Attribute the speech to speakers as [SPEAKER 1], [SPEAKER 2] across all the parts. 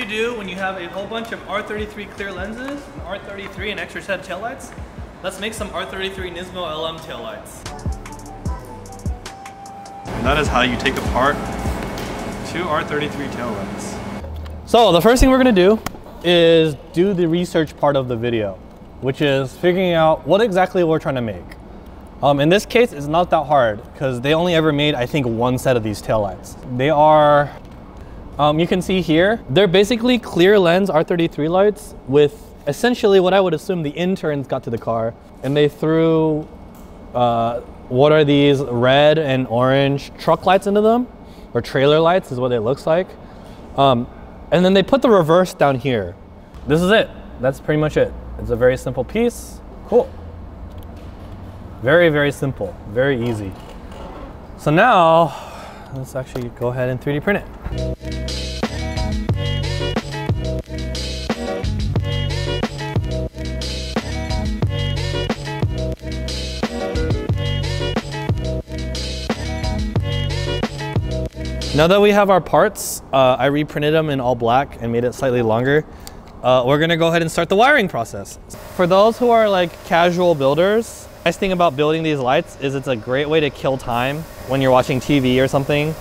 [SPEAKER 1] you do when you have a whole bunch of R33 clear lenses, an R33 and extra set taillights? Let's make some R33 Nismo LM taillights. And that is how you take apart two R33 taillights. So the first thing we're gonna do is do the research part of the video, which is figuring out what exactly we're trying to make. In this case, it's not that hard because they only ever made, I think, one set of these taillights. They are, you can see here, they're basically clear lens R33 lights with essentially what I would assume the interns got to the car, and they threw, what are these, red and orange truck lights into them, or trailer lights is what it looks like. And then they put the reverse down here. This is it. That's pretty much it. It's a very simple piece. Cool. Very, very simple, very easy. So now, let's actually go ahead and 3D print it. Now that we have our parts, I reprinted them in all black and made it slightly longer. We're gonna go ahead and start the wiring process. For those who are like casual builders, the nice thing about building these lights is it's a great way to kill time when you're watching TV or something.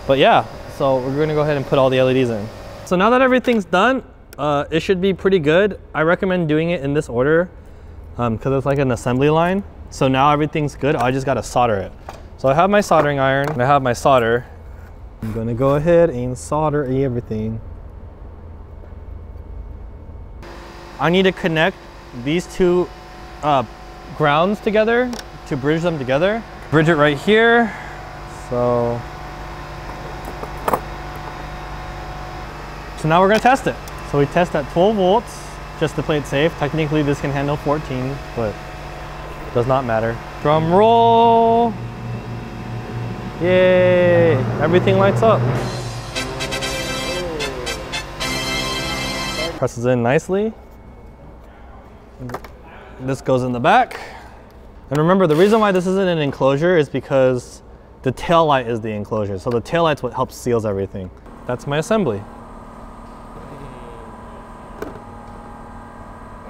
[SPEAKER 1] But yeah, so we're gonna go ahead and put all the LEDs in. So now that everything's done, it should be pretty good. I recommend doing it in this order because it's like an assembly line. So now everything's good, I just gotta solder it. So I have my soldering iron, and I have my solder. I'm gonna go ahead and solder everything. I need to connect these two grounds together to bridge them together. Bridge it right here. So now we're gonna test it. So we test at 12 volts just to play it safe. Technically this can handle 14, but does not matter. Drum roll. Yay, everything lights up. Presses in nicely. This goes in the back. And remember, the reason why this isn't an enclosure is because the tail light is the enclosure. So the tail light's what helps seals everything. That's my assembly.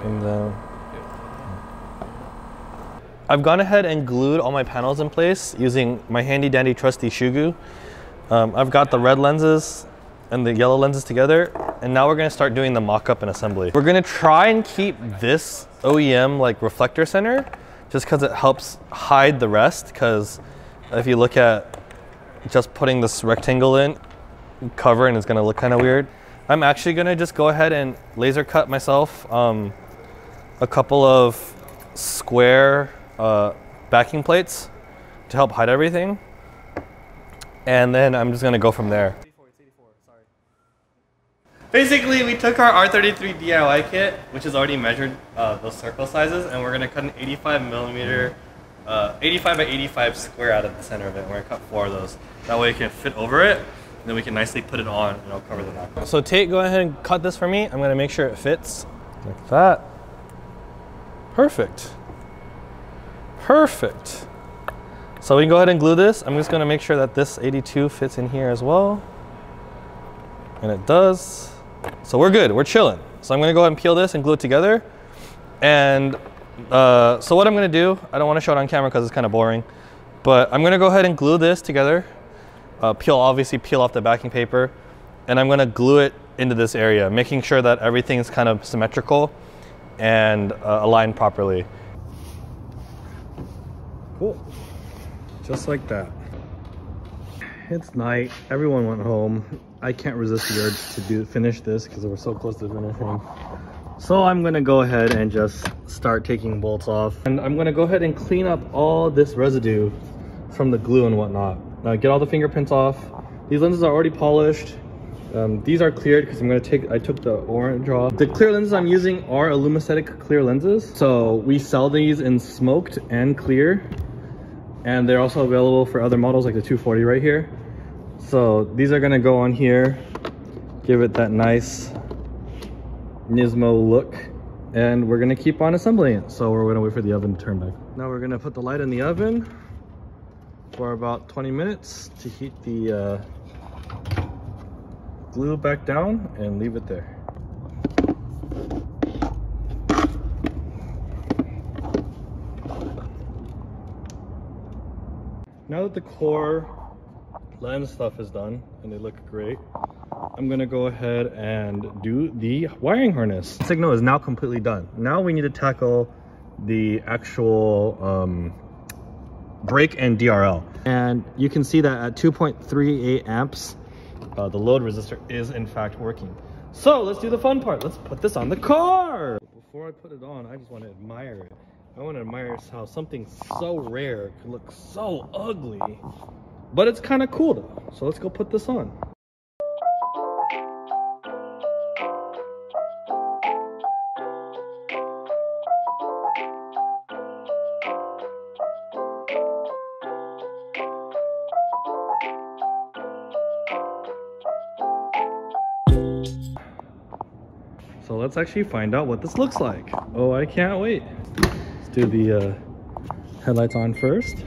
[SPEAKER 1] And then I've gone ahead and glued all my panels in place using my handy dandy trusty shoe glue. I've got the red lenses and the yellow lenses together, and now we're gonna start doing the mock-up and assembly. We're gonna try and keep this OEM like reflector center just because it helps hide the rest, because if you look at just putting this rectangle in, cover, and it's gonna look kind of weird. I'm actually gonna just go ahead and laser cut myself a couple of square backing plates to help hide everything, and then I'm just gonna go from there. Basically, we took our R33 DIY kit, which has already measured those circle sizes, and we're gonna cut an 85 millimeter, 85 by 85 square out of the center of it. We're gonna cut 4 of those. That way it can fit over it, and then we can nicely put it on, and it'll cover the back. So Tate, go ahead and cut this for me. I'm gonna make sure it fits like that. Perfect. Perfect. So we can go ahead and glue this. I'm just gonna make sure that this 82 fits in here as well. And it does. So we're good, we're chilling. So I'm gonna go ahead and peel this and glue it together. And so what I'm gonna do, I don't wanna show it on camera because it's kind of boring, but I'm gonna go ahead and glue this together. Obviously peel off the backing paper, and I'm gonna glue it into this area, making sure that everything's kind of symmetrical and aligned properly. Cool, just like that. It's night, everyone went home. I can't resist the urge to finish this because we're so close to finishing. So I'm gonna go ahead and just start taking bolts off. And I'm gonna go ahead and clean up all this residue from the glue and whatnot. Get all the fingerprints off. These lenses are already polished. These are cleared because I took the orange off. The clear lenses I'm using are illumaesthetic clear lenses. So we sell these in smoked and clear. And they're also available for other models like the 240 right here. So these are gonna go on here, give it that nice Nismo look, and we're gonna keep on assembling it. So we're gonna wait for the oven to turn back. Now we're gonna put the light in the oven for about 20 minutes to heat the glue it back down and leave it there. Now that the core lens stuff is done and they look great, I'm gonna go ahead and do the wiring harness. Signal is now completely done. Now we need to tackle the actual brake and DRL. And you can see that at 2.38 amps, the load resistor is in fact working. So let's do the fun part. Let's put this on the car. Before I put it on, I just want to admire it. I want to admire how something so rare could look so ugly, but it's kind of cool though. So let's go put this on. So let's actually find out what this looks like. Oh, I can't wait. Let's do the headlights on first.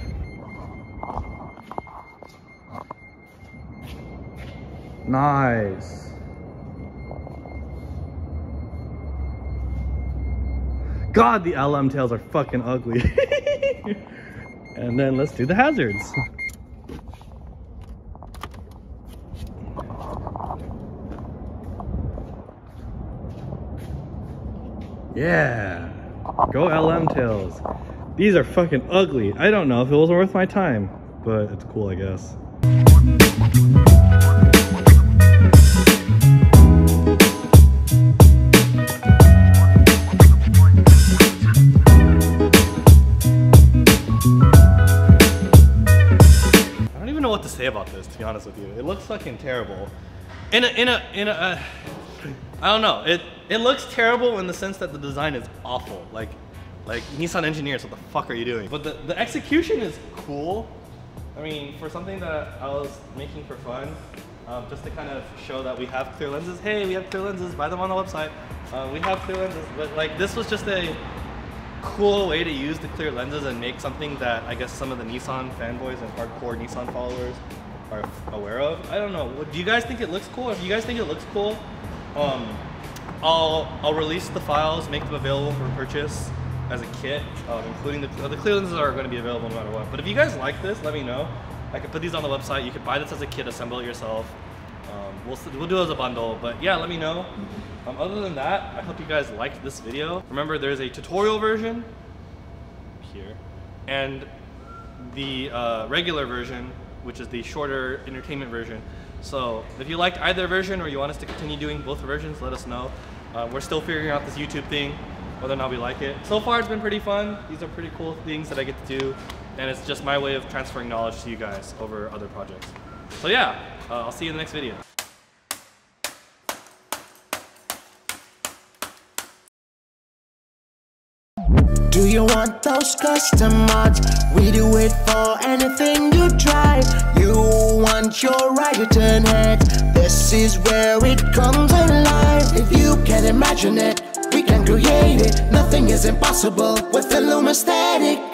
[SPEAKER 1] Nice. God, the LM tails are fucking ugly. And then let's do the hazards. Yeah, go LM tails. These are fucking ugly. I don't know if it was worth my time, but it's cool, I guess. I don't even know what to say about this, to be honest with you. It looks fucking terrible. I don't know. It looks terrible in the sense that the design is awful. Like Nissan engineers, what the fuck are you doing? But the execution is cool. I mean, for something that I was making for fun, just to kind of show that we have clear lenses. Hey, we have clear lenses. Buy them on the website. We have clear lenses. But like, this was just a cool way to use the clear lenses and make something that I guess some of the Nissan fanboys and hardcore Nissan followers are aware of. I don't know. Do you guys think it looks cool? If you guys think it looks cool, I'll release the files, make them available for purchase as a kit, including the clear lenses are going to be available no matter what. But if you guys like this, let me know. I could put these on the website. You could buy this as a kit, assemble it yourself. We'll do it as a bundle, but yeah, let me know. Other than that, I hope you guys liked this video. Remember, there's a tutorial version here, and the regular version, which is the shorter entertainment version. So if you liked either version or you want us to continue doing both versions, let us know. We're still figuring out this YouTube thing, whether or not we like it. So far, it's been pretty fun. These are pretty cool things that I get to do, and it's just my way of transferring knowledge to you guys over other projects. So yeah, I'll see you in the next video.
[SPEAKER 2] Do you want those custom mods? We do it for anything you try. You want your ride to turn heads. This is where it comes alive. If you can imagine it, we can create it. Nothing is impossible with illumaesthetic.